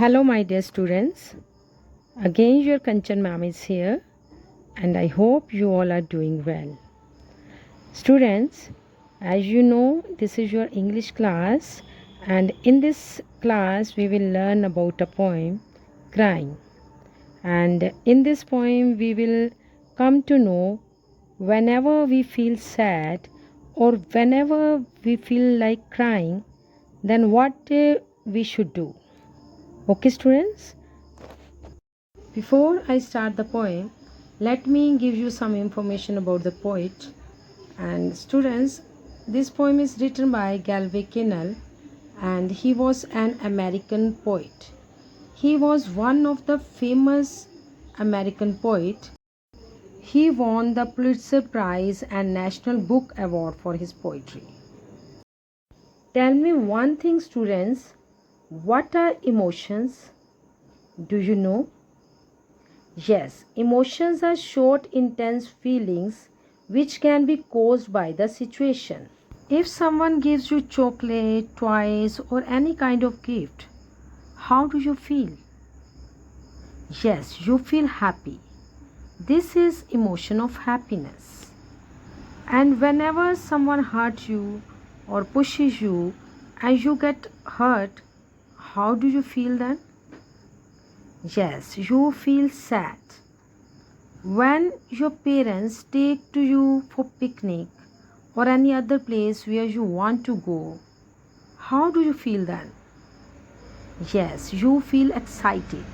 Hello, my dear students. Again, your Kanchan ma'am is here, and I hope you all are doing well. Students, as you know, this is your English class, and in this class, we will learn about a poem, Crying. And in this poem, we will come to know whenever we feel sad or whenever we feel like crying, then what we should do. Okay, students? Before I start the poem, let me give you some information about the poet. And students, this poem is written by Galway Kinnell, and he was an American poet. He was one of the famous American poet. He won the Pulitzer Prize and National Book Award for his poetry. Tell me one thing, students, what are emotions? Do you know? Yes, emotions are short, intense feelings which can be caused by the situation. If someone gives you chocolate, toys, or any kind of gift, how do you feel? Yes, you feel happy. This is emotion of happiness. And whenever someone hurts you or pushes you and you get hurt, how do you feel then? Yes, you feel sad. When your parents take to you for picnic or any other place where you want to go, how do you feel then? Yes, you feel excited.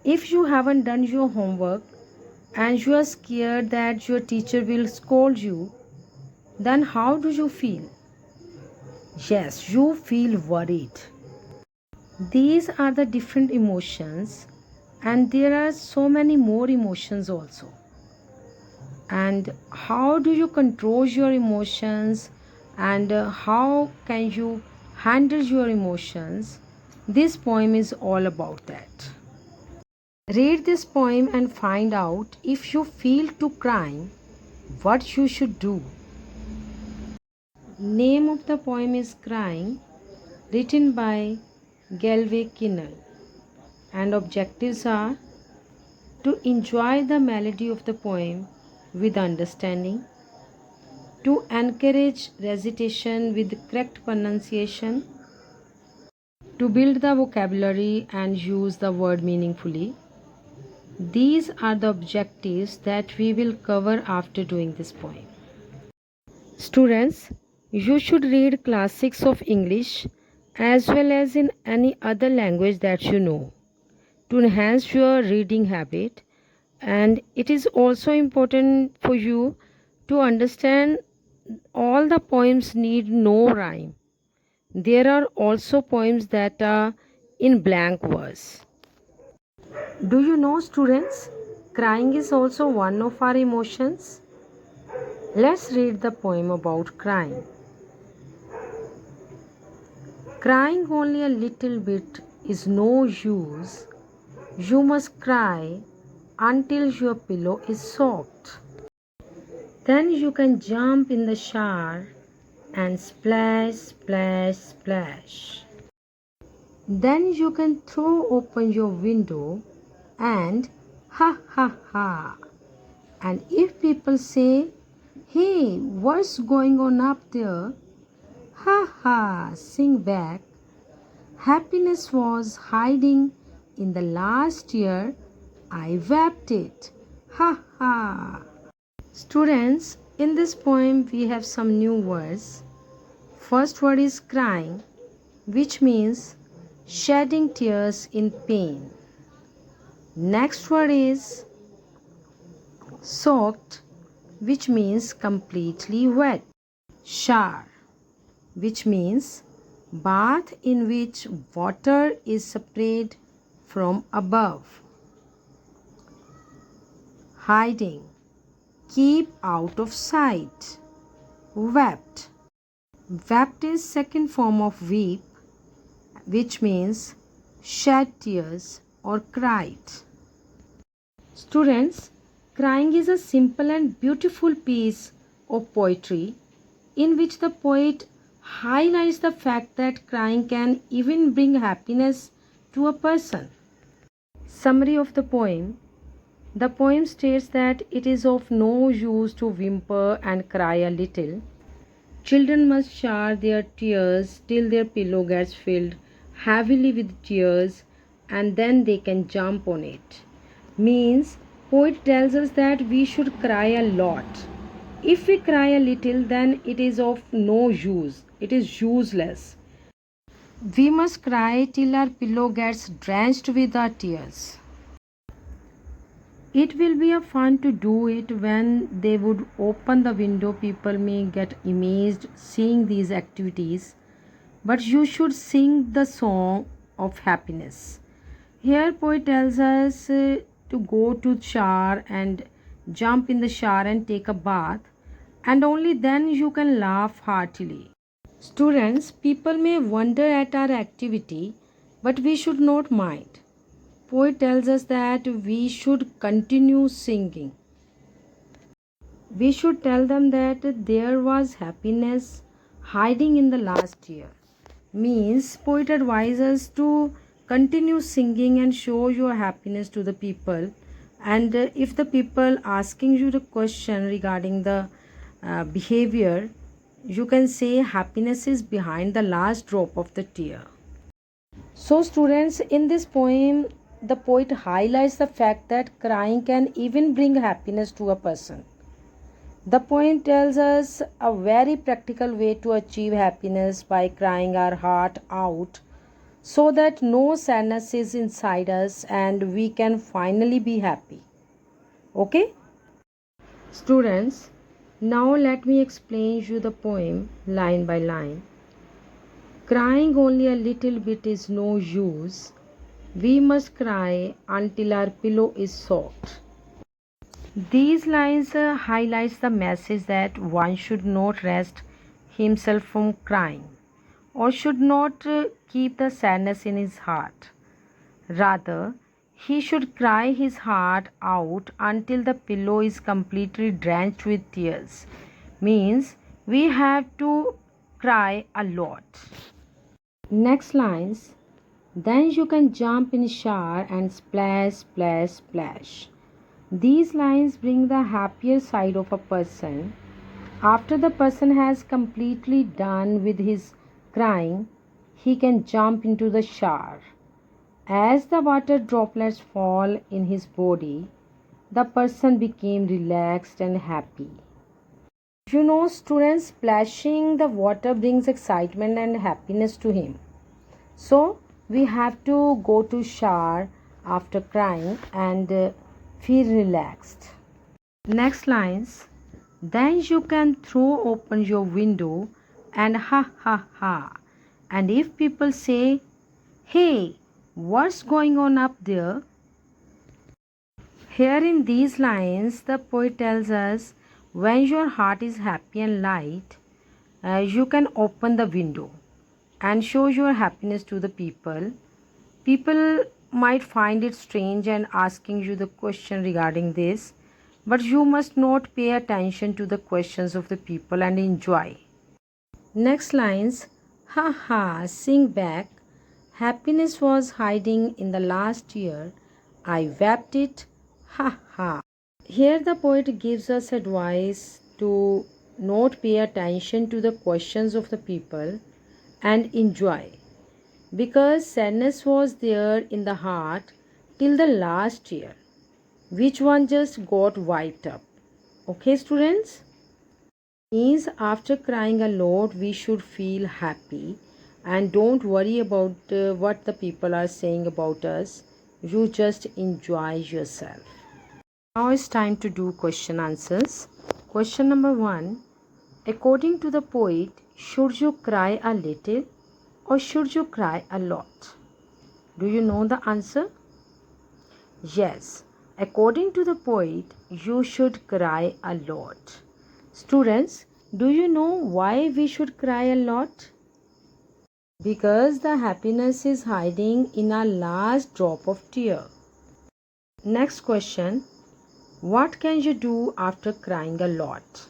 If you haven't done your homework and you are scared that your teacher will scold you, then how do you feel? Yes, you feel worried. These are the different emotions, and there are so many more emotions also. And how do you control your emotions, and how can you handle your emotions? This poem is all about that. Read this poem and find out if you feel to crying, what you should do. Name of the poem is Crying, written by Galway Kinnell, and objectives are to enjoy the melody of the poem with understanding, to encourage recitation with correct pronunciation, to build the vocabulary and use the word meaningfully. These are the objectives that we will cover after doing this poem. Students, you should read classics of English as well as in any other language that you know to enhance your reading habit, and it is also important for you to understand all the poems need no rhyme. There are also poems that are in blank verse. Do you know, students, crying is also one of our emotions? Let's read the poem about crying. Crying only a little bit is no use. You must cry until your pillow is soaked. Then you can jump in the shower and splash, splash, splash. Then you can throw open your window and ha ha ha. And if people say, "Hey, what's going on up there?" Ha ha, sing back. Happiness was hiding in the last year. I wept it. Ha ha. Students, in this poem we have some new words. First word is crying, which means shedding tears in pain. Next word is soaked, which means completely wet. Shower, which means bath in which water is sprayed from above. Hiding, keep out of sight. Wept, wept is second form of weep, which means shed tears or cried. Students, crying is a simple and beautiful piece of poetry in which the poet highlights the fact that crying can even bring happiness to a person. Summary of the poem. The poem states that it is of no use to whimper and cry a little. Children must shower their tears till their pillow gets filled heavily with tears and then they can jump on it. Means, poet tells us that we should cry a lot. If we cry a little, then it is of no use. It is useless. We must cry till our pillow gets drenched with our tears. It will be a fun to do it when they would open the window. People may get amazed seeing these activities, but you should sing the song of happiness. Here poet tells us to go to shower and jump in the shower and take a bath, and only then you can laugh heartily. Students, people may wonder at our activity, but we should not mind. Poet tells us that we should continue singing. We should tell them that there was happiness hiding in the last year. Means, poet advises us to continue singing and show your happiness to the people. And if the people asking you the question regarding the behavior, you can say happiness is behind the last drop of the tear. So students, in this poem, the poet highlights the fact that crying can even bring happiness to a person. The poem tells us a very practical way to achieve happiness by crying our heart out so that no sadness is inside us and we can finally be happy. Okay? Students, now let me explain you the poem line by line. Crying only a little bit is no use. We must cry until our pillow is soaked. These lines highlights the message that one should not rest himself from crying or should not keep the sadness in his heart. Rather, he should cry his heart out until the pillow is completely drenched with tears. Means we have to cry a lot. Next lines. Then you can jump in shower and splash, splash, splash. These lines bring the happier side of a person. After the person has completely done with his crying, he can jump into the shower. As the water droplets fall in his body, the person became relaxed and happy. You know, students, splashing the water brings excitement and happiness to him. So, we have to go to shower after crying and feel relaxed. Next lines. Then you can throw open your window and ha ha ha. And if people say, hey, what's going on up there? Here in these lines, the poet tells us when your heart is happy and light, you can open the window and show your happiness to the people. People might find it strange and asking you the question regarding this, but you must not pay attention to the questions of the people and enjoy. Next lines. Ha ha, sing back. Happiness was hiding in the last year. I wept it. Ha ha. Here the poet gives us advice to not pay attention to the questions of the people and enjoy, because sadness was there in the heart till the last year, which one just got wiped up. Okay, students? Means after crying a lot, we should feel happy and don't worry about what the people are saying about us. You just enjoy yourself. Now it's time to do question answers. Question number 1. According to the poet, should you cry a little or should you cry a lot? Do you know the answer? Yes, according to the poet, you should cry a lot. Students, do you know why we should cry a lot? Because the happiness is hiding in our last drop of tear. Next question. What can you do after crying a lot?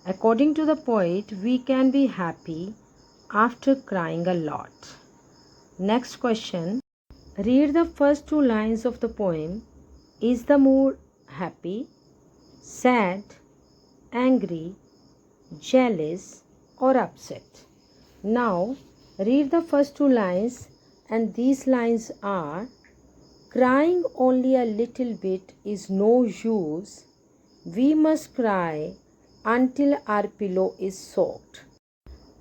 According to the poet, we can be happy after crying a lot. Next question. Read the first two lines of the poem. Is the mood happy, sad, angry, jealous, or upset? Now, read the first two lines, and these lines are: crying only a little bit is no use. We must cry until our pillow is soaked.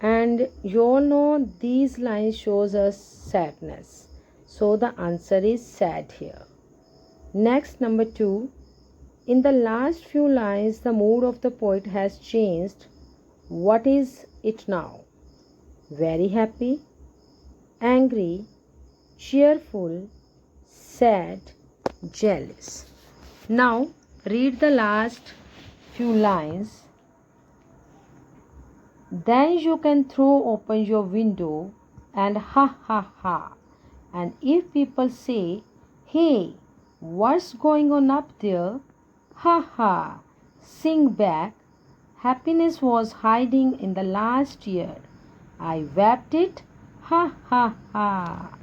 And you all know these lines shows us sadness. So the answer is sad here. Next, number 2. In the last few lines, the mood of the poet has changed. What is it now? Very happy, angry, cheerful, sad, jealous. Now, read the last few lines. Then you can throw open your window and ha ha ha. And if people say, hey, what's going on up there? Ha ha. Sing back. Happiness was hiding in the last year. I wept it. Ha ha ha.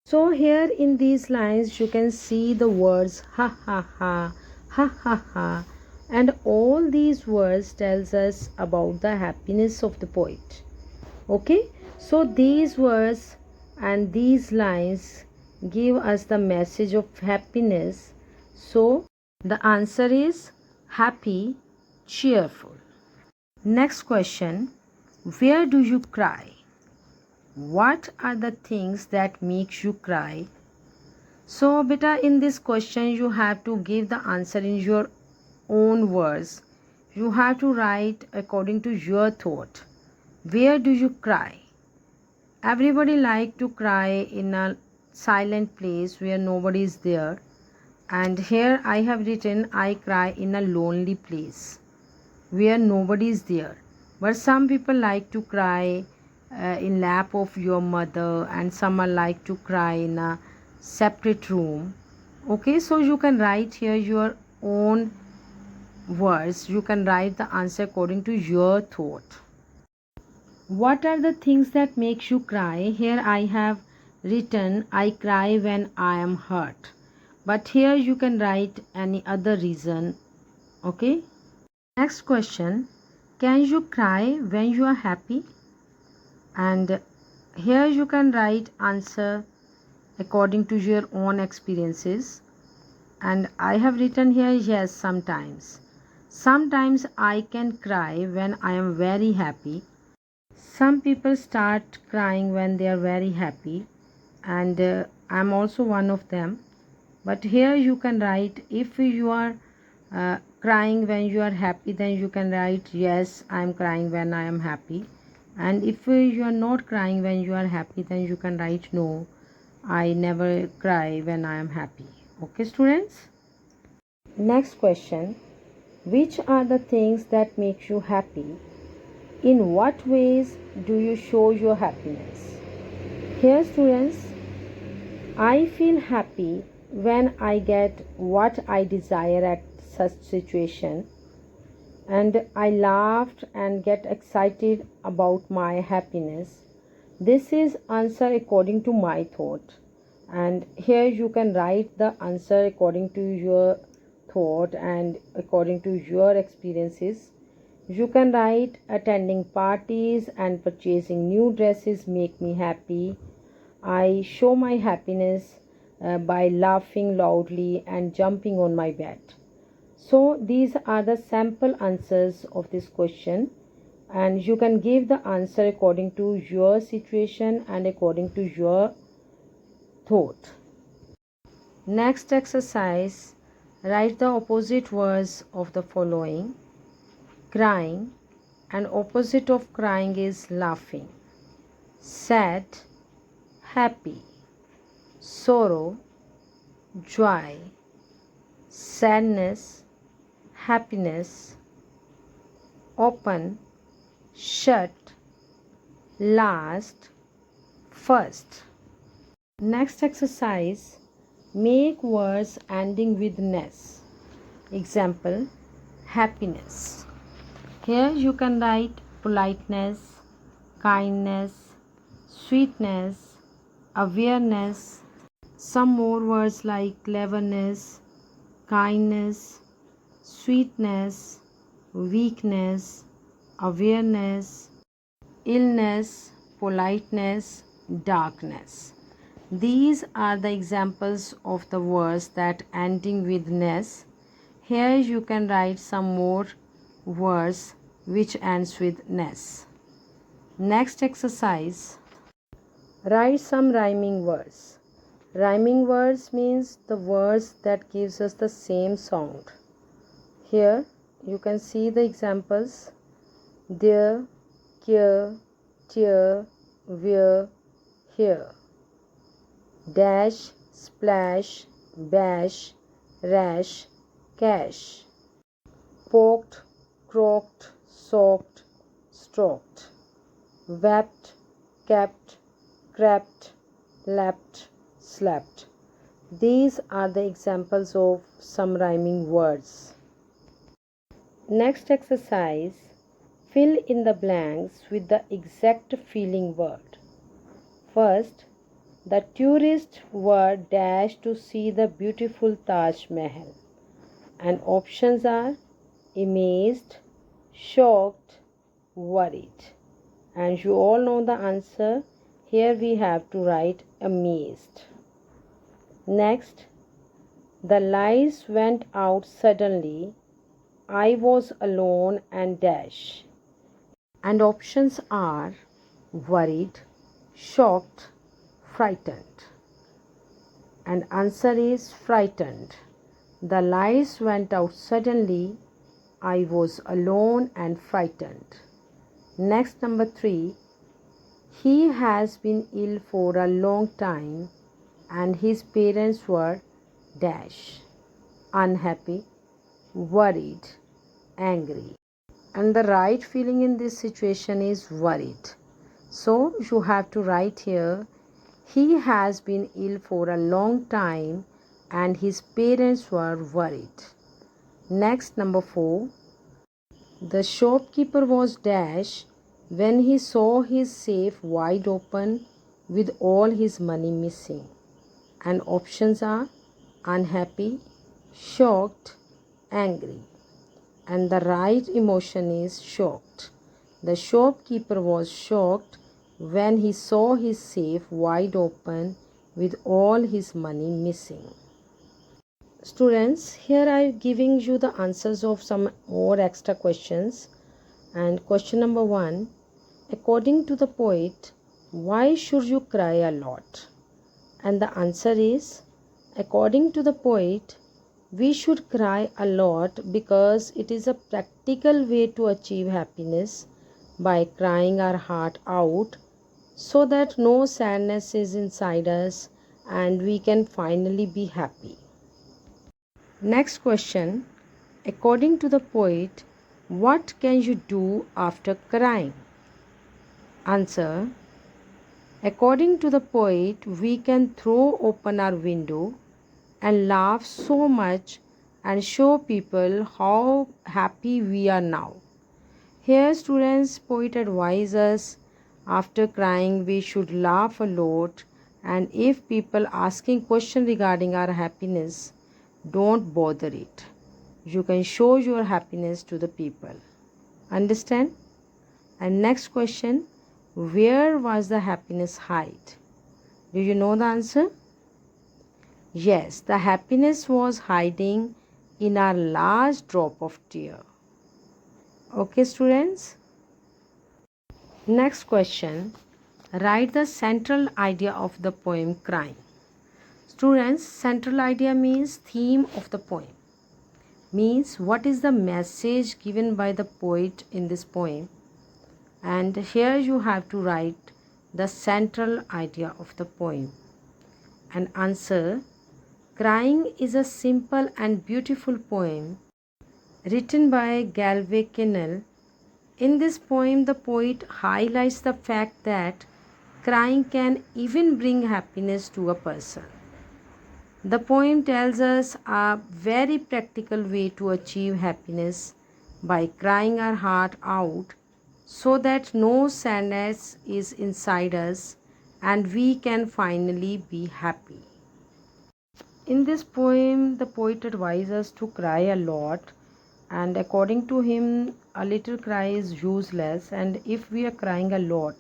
So here in these lines you can see the words ha ha ha, ha ha ha, and all these words tells us about the happiness of the poet. Okay, so these words and these lines give us the message of happiness. So the answer is happy, cheerful. Next question. Where do you cry? What are the things that makes you cry? So beta, in this question you have to give the answer in your own words. You have to write according to your thought. Where do you cry? Everybody like to cry in a silent place where nobody is there. And here I have written I cry in a lonely place where nobody is there. But some people like to cry in lap of your mother, and some are like to cry in a separate room. Okay, so you can write here your own words. You can write the answer according to your thought. What are the things that makes you cry? Here I have written I cry when I am hurt. But here you can write any other reason. Okay. Next question. Can you cry when you are happy? And here you can write answer according to your own experiences. And I have written here yes, sometimes. Sometimes I can cry when I am very happy. Some people start crying when they are very happy, and I am also one of them. But here you can write if you are crying when you are happy, then you can write yes, I am crying when I am happy. And if you are not crying when you are happy, then you can write no, I never cry when I am happy. Okay, students? Next question. Which are the things that make you happy? In what ways do you show your happiness? Here, students, I feel happy when I get what I desire at such situation, and I laughed and get excited about my happiness. This is answer according to my thought, and here you can write the answer according to your thought and according to your experiences. You can write attending parties and purchasing new dresses make me happy. I show my happiness by laughing loudly and jumping on my bed. So these are the sample answers of this question, and you can give the answer according to your situation and according to your thought. Next exercise, write the opposite words of the following. Crying, and opposite of crying is laughing. Sad, happy. Sorrow, joy. Sadness, happiness. Open, shut. Last, first. Next exercise, make words ending with ness. Example, happiness. Here you can write politeness, kindness, sweetness, awareness, some more words like cleverness, kindness, sweetness, weakness, awareness, illness, politeness, darkness. These are the examples of the words that ending with ness. Here you can write some more words which ends with ness. Next exercise. Write some rhyming words. Rhyming words means the words that gives us the same sound. Here you can see the examples. There, here, tear, where, here. Dash, splash, bash, rash, cash. Poked, croaked, soaked, stroked. Wept, kept, crept, leapt, slept. These are the examples of some rhyming words. Next exercise. Fill in the blanks with the exact feeling word. First, the tourists were dashed to see the beautiful Taj Mahal. And options are amazed, shocked, worried. And you all know the answer. Here we have to write amazed. Next, the lights went out suddenly. I was alone and dash. And options are worried, shocked, frightened. And answer is frightened. The lights went out suddenly. I was alone and frightened. Next, number 3. He has been ill for a long time and his parents were dash. Unhappy, worried, angry. And the right feeling in this situation is worried. So you have to write here, he has been ill for a long time and his parents were worried. Next, number 4. The shopkeeper was dash when he saw his safe wide open with all his money missing. And options are unhappy, shocked, angry. And the right emotion is shocked. The shopkeeper was shocked when he saw his safe wide open with all his money missing. Students, here I am giving you the answers of some more extra questions. And question number 1. According to the poet, why should you cry a lot? And the answer is, according to the poet, we should cry a lot because it is a practical way to achieve happiness by crying our heart out so that no sadness is inside us and we can finally be happy. Next question. According to the poet, what can you do after crying? Answer. According to the poet, we can throw open our window and laugh so much and show people how happy we are now. Here, students, poet advises us after crying we should laugh a lot, and if people asking question regarding our happiness, don't bother it. You can show your happiness to the people. Understand? And next question, where was the happiness hide? Do you know the answer? Yes, the happiness was hiding in our last drop of tear. Okay, students? Next question. Write the central idea of the poem Crying. Students, central idea means theme of the poem. Means what is the message given by the poet in this poem. And here you have to write the central idea of the poem. And answer, Crying is a simple and beautiful poem written by Galway Kinnell. In this poem, the poet highlights the fact that crying can even bring happiness to a person. The poem tells us a very practical way to achieve happiness by crying our heart out so that no sadness is inside us and we can finally be happy. In this poem, the poet advises us to cry a lot, and according to him, a little cry is useless. And if we are crying a lot,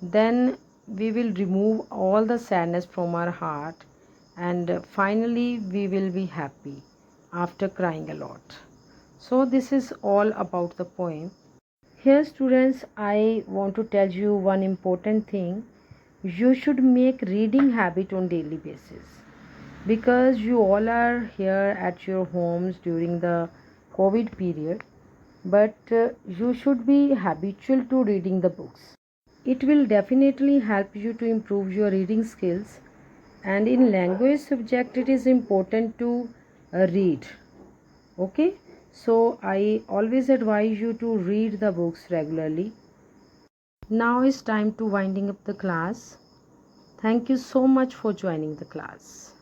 then we will remove all the sadness from our heart, and finally, we will be happy after crying a lot. So, this is all about the poem. Here, students, I want to tell you one important thing. You should make reading habit on daily basis, because you all are here at your homes during the COVID period, but you should be habitual to reading the books. It will definitely help you to improve your reading skills, and in language subject it is important to read. Okay, so I always advise you to read the books regularly. Now it's time to winding up the class. Thank you so much for joining the class.